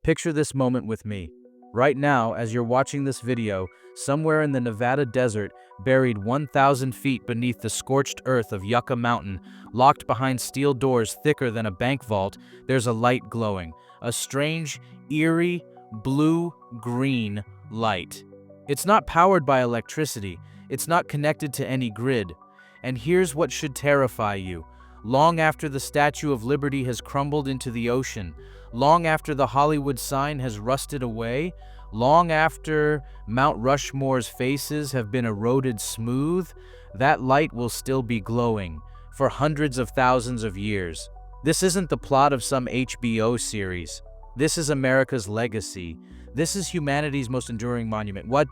Picture this moment with me. Right now, as you're watching this video, somewhere in the Nevada desert, buried 1,000 feet beneath the scorched earth of Yucca Mountain, locked behind steel doors thicker than a bank vault, there's a light glowing. A strange, eerie, blue-green light. It's not powered by electricity. It's not connected to any grid. And here's what should terrify you. Long after the Statue of Liberty has crumbled into the ocean, long after the Hollywood sign has rusted away, long after Mount Rushmore's faces have been eroded smooth, that light will still be glowing for hundreds of thousands of years. This isn't the plot of some HBO series. This is America's legacy. This is humanity's most enduring monument. We're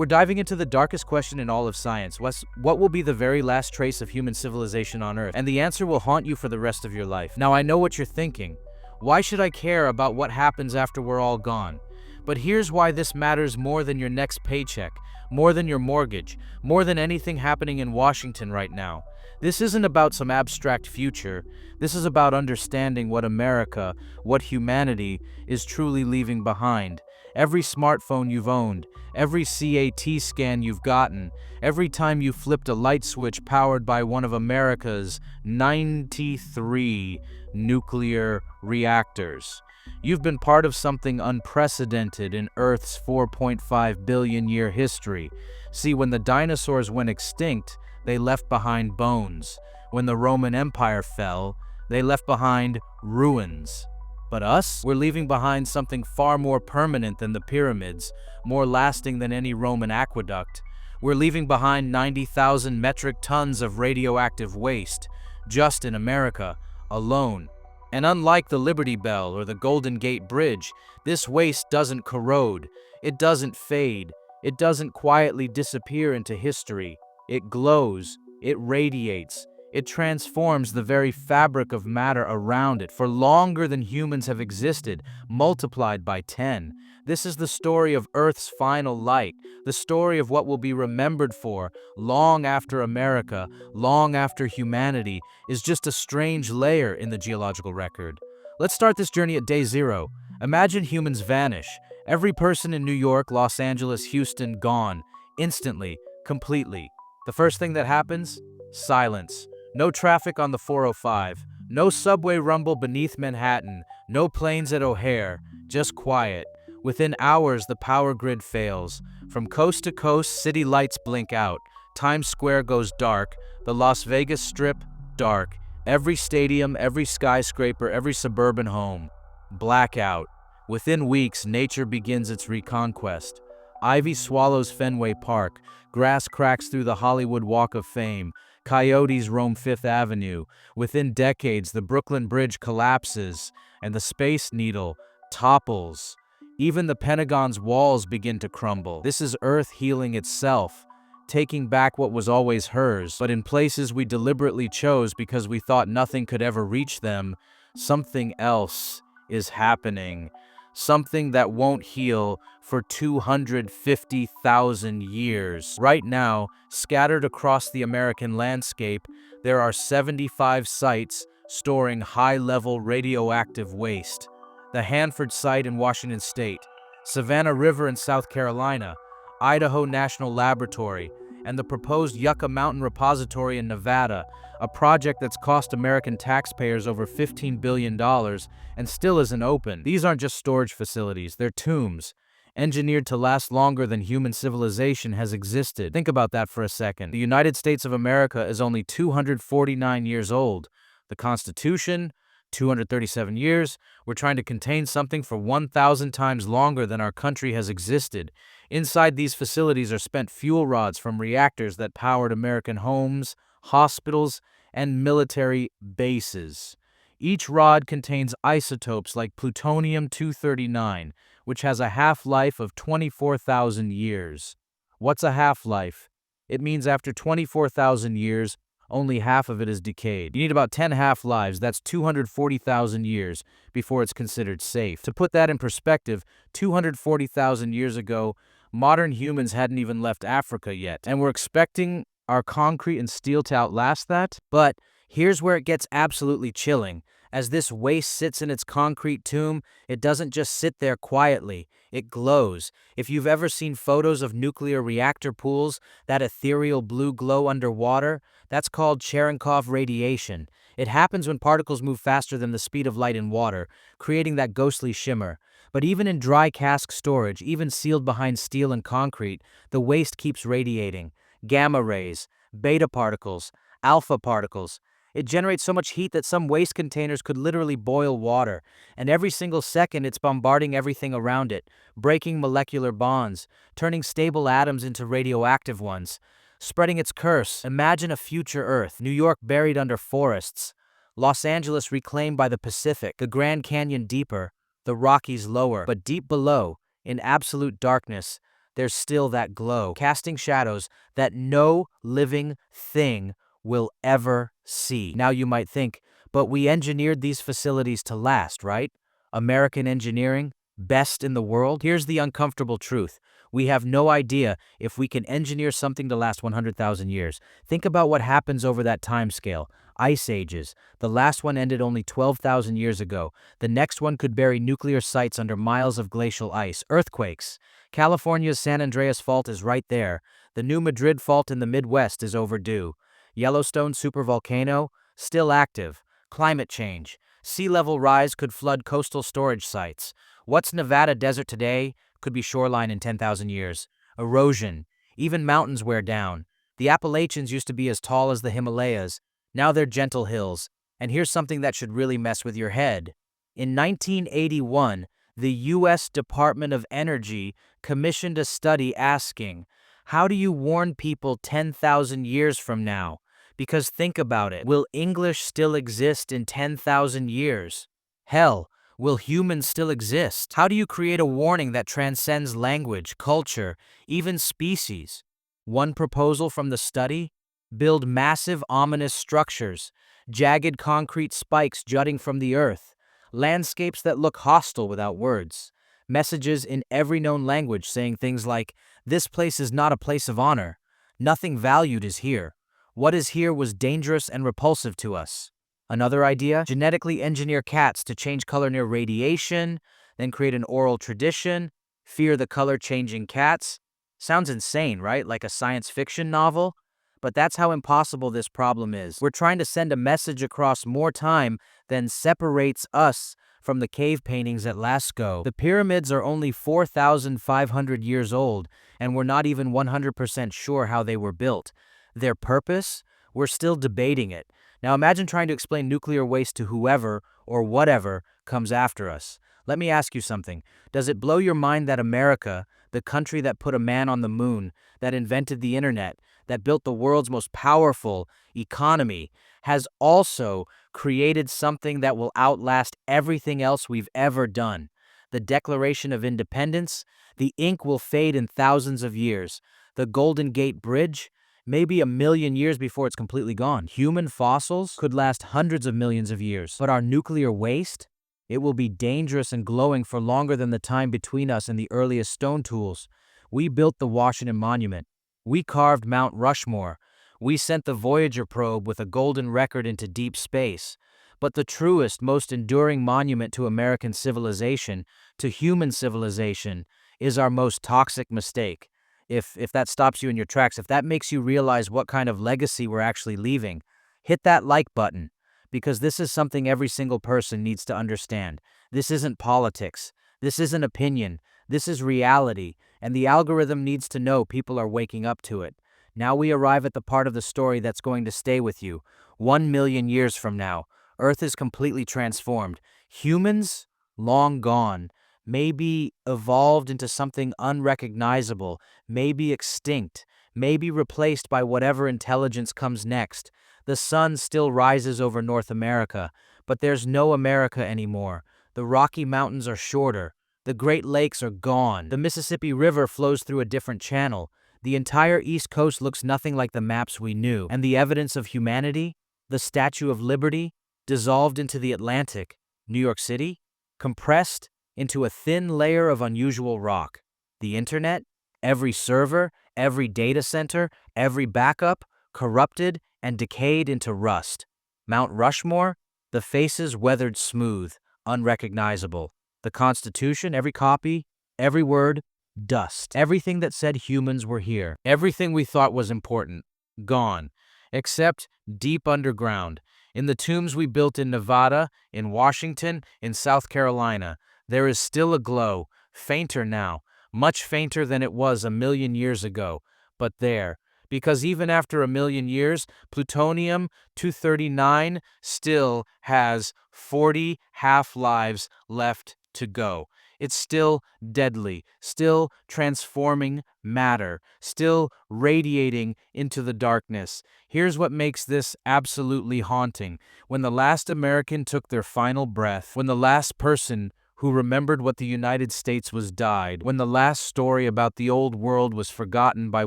diving into the darkest question in all of science. What will be the very last trace of human civilization on Earth? And the answer will haunt you for the rest of your life. Now, I know what you're thinking. Why should I care about what happens after we're all gone? But here's why this matters more than your next paycheck, more than your mortgage, more than anything happening in Washington right now. This isn't about some abstract future. This is about understanding what America, what humanity, is truly leaving behind. Every smartphone you've owned, every CAT scan you've gotten, every time you flipped a light switch powered by one of America's 93 nuclear reactors. You've been part of something unprecedented in Earth's 4.5 billion year history. See, when the dinosaurs went extinct, they left behind bones. When the Roman Empire fell, they left behind ruins. But us? We're leaving behind something far more permanent than the pyramids, more lasting than any Roman aqueduct. We're leaving behind 90,000 metric tons of radioactive waste, just in America, alone. And unlike the Liberty Bell or the Golden Gate Bridge, this waste doesn't corrode, it doesn't fade, it doesn't quietly disappear into history. It glows, it radiates, it transforms the very fabric of matter around it for longer than humans have existed, multiplied by 10. This is the story of Earth's final light, the story of what will be remembered for long after America, long after humanity, is just a strange layer in the geological record. Let's start this journey at day zero. Imagine humans vanish. Every person in New York, Los Angeles, Houston, gone. Instantly, completely. The first thing that happens? Silence. No traffic on the 405. No subway rumble beneath Manhattan. No planes at O'Hare. Just quiet. Within hours, the power grid fails. From coast to coast, city lights blink out. Times Square goes dark. The Las Vegas Strip, dark. Every stadium, every skyscraper, every suburban home. Blackout. Within weeks, nature begins its reconquest. Ivy swallows Fenway Park. Grass cracks through the Hollywood Walk of Fame. Coyotes roam Fifth Avenue. Within decades, the Brooklyn Bridge collapses, and the Space Needle topples. Even the Pentagon's walls begin to crumble. This is Earth healing itself, taking back what was always hers. But in places we deliberately chose because we thought nothing could ever reach them, something else is happening. Something that won't heal for 250,000 years. Right now, scattered across the American landscape, there are 75 sites storing high-level radioactive waste. The Hanford site in Washington State, Savannah River in South Carolina, Idaho National Laboratory, and the proposed Yucca Mountain Repository in Nevada, a project that's cost American taxpayers over $15 billion and still isn't open. These aren't just storage facilities, they're tombs, engineered to last longer than human civilization has existed. Think about that for a second. The United States of America is only 249 years old. The Constitution, 237 years. We're trying to contain something for 1,000 times longer than our country has existed. Inside these facilities are spent fuel rods from reactors that powered American homes, hospitals, and military bases. Each rod contains isotopes like plutonium-239, which has a half-life of 24,000 years. What's a half-life? It means after 24,000 years, only half of it is decayed. You need about 10 half-lives, that's 240,000 years, before it's considered safe. To put that in perspective, 240,000 years ago, modern humans hadn't even left Africa yet, and we're expecting our concrete and steel to outlast that? But here's where it gets absolutely chilling. As this waste sits in its concrete tomb, it doesn't just sit there quietly, it glows. If you've ever seen photos of nuclear reactor pools, that ethereal blue glow underwater, that's called Cherenkov radiation. It happens when particles move faster than the speed of light in water, creating that ghostly shimmer. But even in dry cask storage, even sealed behind steel and concrete, the waste keeps radiating. Gamma rays, beta particles, alpha particles. It generates so much heat that some waste containers could literally boil water, and every single second it's bombarding everything around it, breaking molecular bonds, turning stable atoms into radioactive ones, spreading its curse. Imagine a future Earth, New York buried under forests, Los Angeles reclaimed by the Pacific, the Grand Canyon deeper, the Rockies lower, but deep below, in absolute darkness, there's still that glow, casting shadows that no living thing will ever see. Now you might think, but we engineered these facilities to last, right? American engineering, best in the world? Here's the uncomfortable truth. We have no idea if we can engineer something to last 100,000 years. Think about what happens over that time scale. Ice ages. The last one ended only 12,000 years ago. The next one could bury nuclear sites under miles of glacial ice. Earthquakes. California's San Andreas Fault is right there. The New Madrid Fault in the Midwest is overdue. Yellowstone supervolcano, still active. Climate change. Sea level rise could flood coastal storage sites. What's Nevada desert today could be shoreline in 10,000 years. Erosion. Even mountains wear down. The Appalachians used to be as tall as the Himalayas. Now they're gentle hills. And here's something that should really mess with your head. In 1981, the U.S. Department of Energy commissioned a study asking, how do you warn people 10,000 years from now? Because think about it, will English still exist in 10,000 years? Hell, will humans still exist? How do you create a warning that transcends language, culture, even species? One proposal from the study? Build massive ominous structures, jagged concrete spikes jutting from the earth, landscapes that look hostile without words, messages in every known language saying things like, this place is not a place of honor, nothing valued is here. What is here was dangerous and repulsive to us. Another idea? Genetically engineer cats to change color near radiation, then create an oral tradition, fear the color-changing cats. Sounds insane, right? Like a science fiction novel? But that's how impossible this problem is. We're trying to send a message across more time than separates us from the cave paintings at Lascaux. The pyramids are only 4,500 years old, and we're not even 100% sure how they were built. Their purpose? We're still debating it. Now imagine trying to explain nuclear waste to whoever or whatever comes after us. Let me ask you something. Does it blow your mind that America, the country that put a man on the moon, that invented the internet, that built the world's most powerful economy, has also created something that will outlast everything else we've ever done? The Declaration of Independence? The ink will fade in thousands of years. The Golden Gate Bridge? Maybe 1,000,000 years before it's completely gone. Human fossils could last hundreds of millions of years. But our nuclear waste? It will be dangerous and glowing for longer than the time between us and the earliest stone tools. We built the Washington Monument. We carved Mount Rushmore. We sent the Voyager probe with a golden record into deep space. But the truest, most enduring monument to American civilization, to human civilization, is our most toxic mistake. If that stops you in your tracks, if that makes you realize what kind of legacy we're actually leaving, hit that like button, because this is something every single person needs to understand. This isn't politics. This isn't opinion. This is reality, and the algorithm needs to know people are waking up to it. Now we arrive at the part of the story that's going to stay with you. 1,000,000 years from now, Earth is completely transformed. Humans, long gone, maybe evolved into something unrecognizable, maybe extinct, maybe replaced by whatever intelligence comes next. The sun still rises over North America, but there's no America anymore. The Rocky Mountains are shorter. The Great Lakes are gone. The Mississippi River flows through a different channel. The entire East Coast looks nothing like the maps we knew. And the evidence of humanity? The Statue of Liberty? Dissolved into the Atlantic. New York City? Compressed into a thin layer of unusual rock. The internet? Every server, every data center, every backup, corrupted and decayed into rust. Mount Rushmore? The faces weathered smooth, unrecognizable. The Constitution, every copy, every word, dust. Everything that said humans were here. Everything we thought was important, gone. Except deep underground. In the tombs we built in Nevada, in Washington, in South Carolina, there is still a glow, fainter now, much fainter than it was a million years ago, but there. Because even after a million years, plutonium-239 still has 40 half-lives left to go. It's still deadly, still transforming matter, still radiating into the darkness. Here's what makes this absolutely haunting. When the last American took their final breath, when the last person who remembered what the United States was died, when the last story about the old world was forgotten by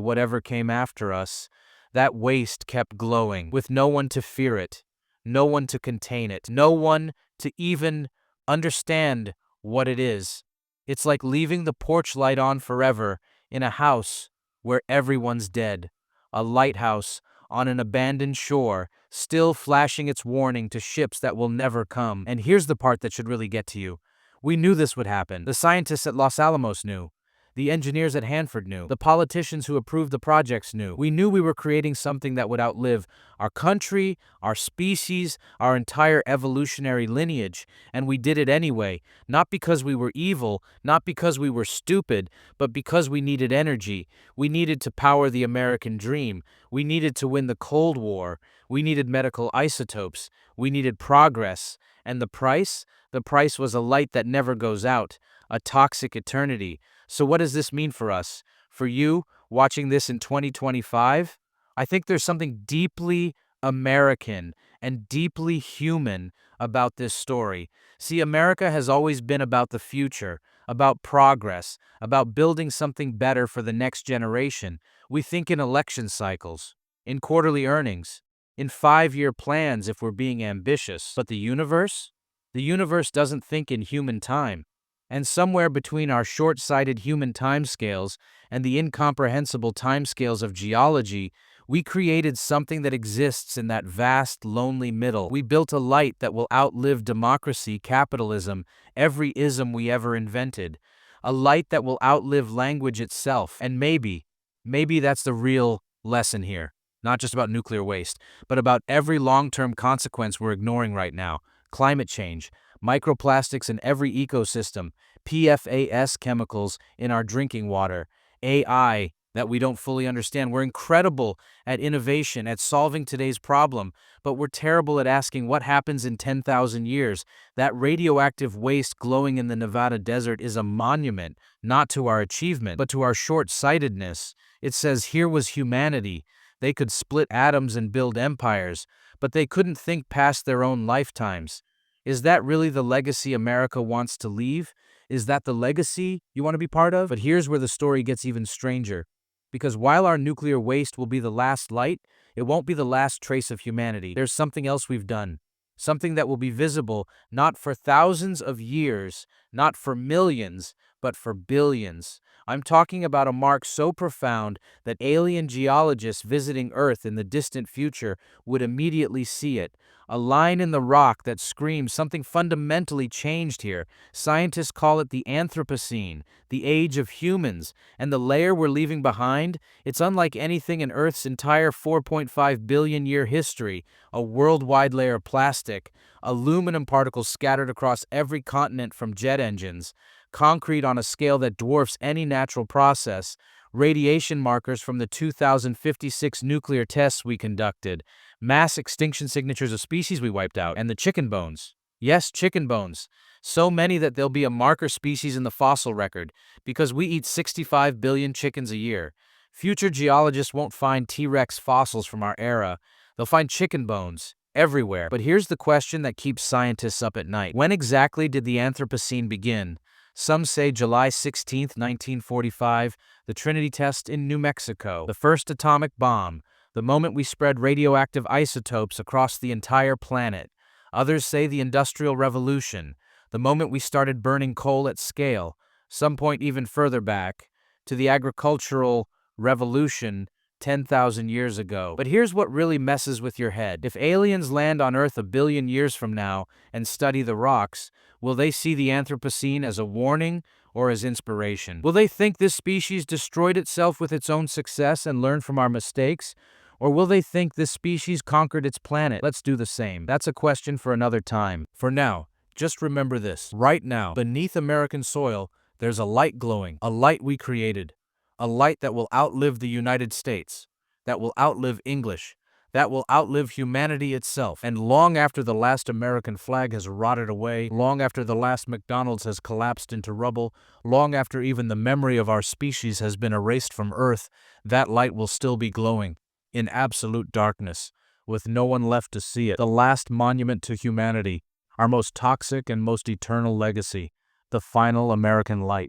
whatever came after us, that waste kept glowing, with no one to fear it, no one to contain it, no one to even understand what it is. It's like leaving the porch light on forever in a house where everyone's dead, a lighthouse on an abandoned shore, still flashing its warning to ships that will never come. And here's the part that should really get to you. We knew this would happen. The scientists at Los Alamos knew. The engineers at Hanford knew. The politicians who approved the projects knew. We knew we were creating something that would outlive our country, our species, our entire evolutionary lineage, and we did it anyway, not because we were evil, not because we were stupid, but because we needed energy. We needed to power the American dream. We needed to win the Cold War. We needed medical isotopes. We needed progress. And the price? The price was a light that never goes out, a toxic eternity. So what does this mean for us? For you, watching this in 2025? I think there's something deeply American and deeply human about this story. See, America has always been about the future, about progress, about building something better for the next generation. We think in election cycles, in quarterly earnings, in 5-year plans if we're being ambitious. But the universe? The universe doesn't think in human time. And somewhere between our short-sighted human timescales and the incomprehensible timescales of geology, we created something that exists in that vast, lonely middle. We built a light that will outlive democracy, capitalism, every ism we ever invented. A light that will outlive language itself. And maybe that's the real lesson here. Not just about nuclear waste, but about every long-term consequence we're ignoring right now. Climate change, microplastics in every ecosystem, PFAS chemicals in our drinking water, AI that we don't fully understand. We're incredible at innovation, at solving today's problem, but we're terrible at asking what happens in 10,000 years. That radioactive waste glowing in the Nevada desert is a monument, not to our achievement, but to our short-sightedness. It says here was humanity. They could split atoms and build empires, but they couldn't think past their own lifetimes. Is that really the legacy America wants to leave? Is that the legacy you want to be part of? But here's where the story gets even stranger. Because while our nuclear waste will be the last light, it won't be the last trace of humanity. There's something else we've done. Something that will be visible not for thousands of years, not for millions, but for billions. I'm talking about a mark so profound that alien geologists visiting Earth in the distant future would immediately see it. A line in the rock that screams something fundamentally changed here. Scientists call it the Anthropocene, the age of humans, and the layer we're leaving behind, it's unlike anything in Earth's entire 4.5 billion year history. A worldwide layer of plastic, aluminum particles scattered across every continent from jet engines, concrete on a scale that dwarfs any natural process, radiation markers from the 2056 nuclear tests we conducted, mass extinction signatures of species we wiped out, and the chicken bones. Yes, chicken bones. So many that they'll be a marker species in the fossil record, because we eat 65 billion chickens a year. Future geologists won't find T-Rex fossils from our era. They'll find chicken bones everywhere. But here's the question that keeps scientists up at night. When exactly did the Anthropocene begin? Some say July 16, 1945, the Trinity test in New Mexico, the first atomic bomb, the moment we spread radioactive isotopes across the entire planet. Others say the Industrial Revolution, the moment we started burning coal at scale. Some point even further back, to the Agricultural Revolution, 10,000 years ago. But here's what really messes with your head. If aliens land on Earth a billion years from now and study the rocks, will they see the Anthropocene as a warning or as inspiration? Will they think this species destroyed itself with its own success and learned from our mistakes? Or will they think this species conquered its planet? Let's do the same. That's a question for another time. For now, just remember this. Right now, beneath American soil, there's a light glowing, a light we created, a light that will outlive the United States, that will outlive English, that will outlive humanity itself. And long after the last American flag has rotted away, long after the last McDonald's has collapsed into rubble, long after even the memory of our species has been erased from Earth, that light will still be glowing in absolute darkness, with no one left to see it. The last monument to humanity, our most toxic and most eternal legacy, the final American light.